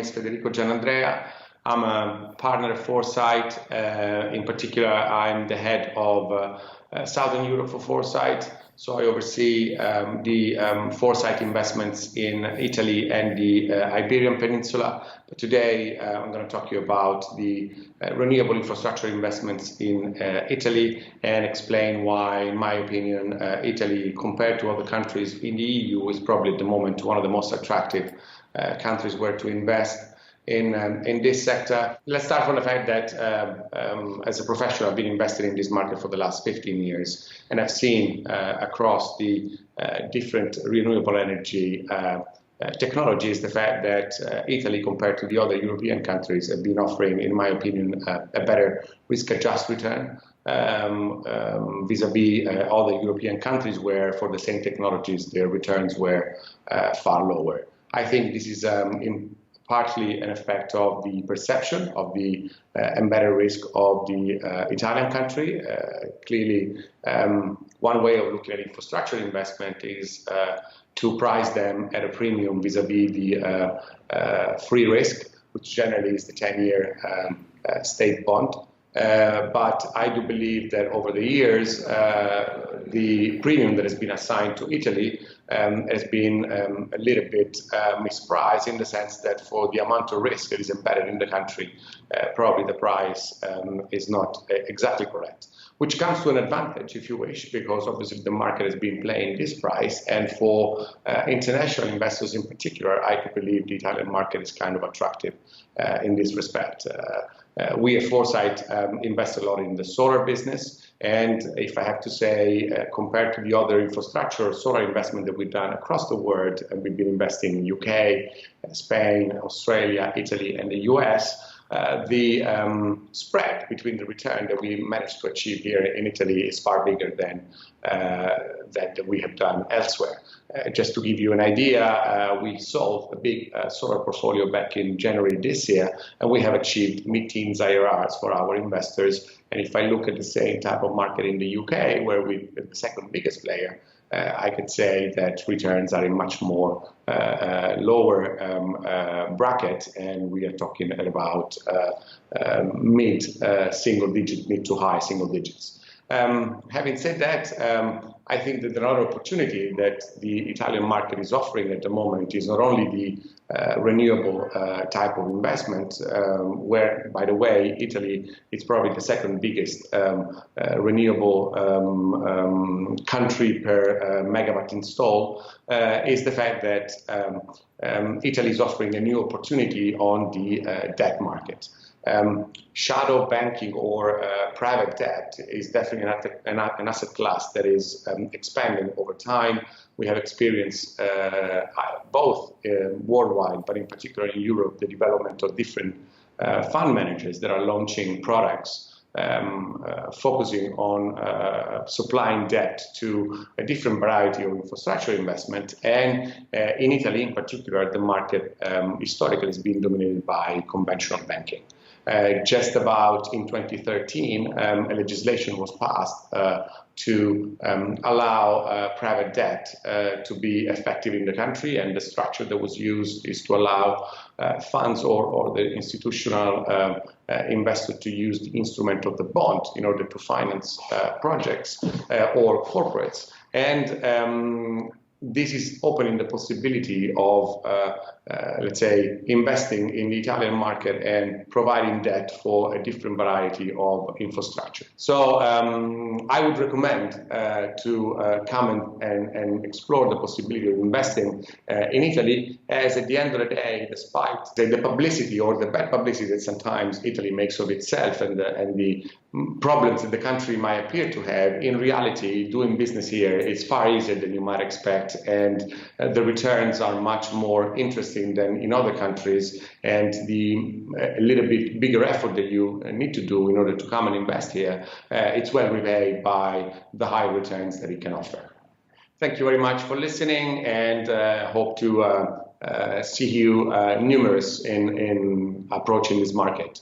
is Federico Giannandrea. I'm a partner at Foresight. In particular, I'm the head of Southern Europe for Foresight. So I oversee the Foresight investments in Italy and the Iberian Peninsula. But today, I'm going to talk to you about the renewable infrastructure investments in Italy and explain why, in my opinion, Italy, compared to other countries in the EU, is probably at the moment one of the most attractive countries where to invest in this sector. Let's start from the fact that as a professional, I've been invested in this market for the last 15 years, and I've seen across the different renewable energy technologies the fact that Italy, compared to the other European countries, have been offering, in my opinion, a better risk-adjusted return vis-a-vis other European countries where, for the same technologies, their returns were far lower. I think this is partly an effect of the perception of the embedded risk of the Italian country. Clearly, one way of looking at infrastructure investment is to price them at a premium vis-a-vis the free risk, which generally is the 10-year state bond. But I do believe that over the years, the premium that has been assigned to Italy has been a little bit mispriced, in the sense that for the amount of risk that is embedded in the country, probably the price is not exactly correct, which comes to an advantage, if you wish, because obviously the market has been playing this price, and for international investors in particular, I do believe the Italian market is kind of attractive in this respect. We at Foresight invest a lot in the solar business, and if I have to say, compared to the other infrastructure solar investment that we've done across the world, and we've been investing in UK, Spain, Australia, Italy, and the US, the spread between the return that we managed to achieve here in Italy is far bigger than that we have done elsewhere. Just to give you an idea, we sold a big solar portfolio back in January this year, and we have achieved mid-teens IRRs for our investors. And if I look at the same type of market in the UK, where we're the second biggest player, I could say that returns are in much more lower bracket, and we are talking at about mid to high single digits. Having said that, I think that another opportunity that the Italian market is offering at the moment is not only the renewable type of investment, where, by the way, Italy is probably the second biggest renewable country per megawatt installed, is the fact that Italy is offering a new opportunity on the debt market. Shadow banking or private debt is definitely an asset class that is expanding over time. We have experienced both worldwide, but in particular in Europe, the development of different fund managers that are launching products focusing on supplying debt to a different variety of infrastructure investment. And in Italy in particular, the market historically has been dominated by conventional banking. Just about in 2013, a legislation was passed to allow private debt to be effective in the country, and the structure that was used is to allow funds or the institutional investor to use the instrument of the bond in order to finance projects or corporates. And this is opening the possibility of, let's say, investing in the Italian market and providing debt for a different variety of infrastructure. So I would recommend to come and explore the possibility of investing in Italy, as at the end of the day, despite the publicity or the bad publicity that sometimes Italy makes of itself and the problems that the country might appear to have, in reality, doing business here is far easier than you might expect, and the returns are much more interesting than in other countries, and the a little bit bigger effort that you need to do in order to come and invest here, it's well repaid by the high returns that it can offer. Thank you very much for listening, and hope to see you numerous in approaching this market.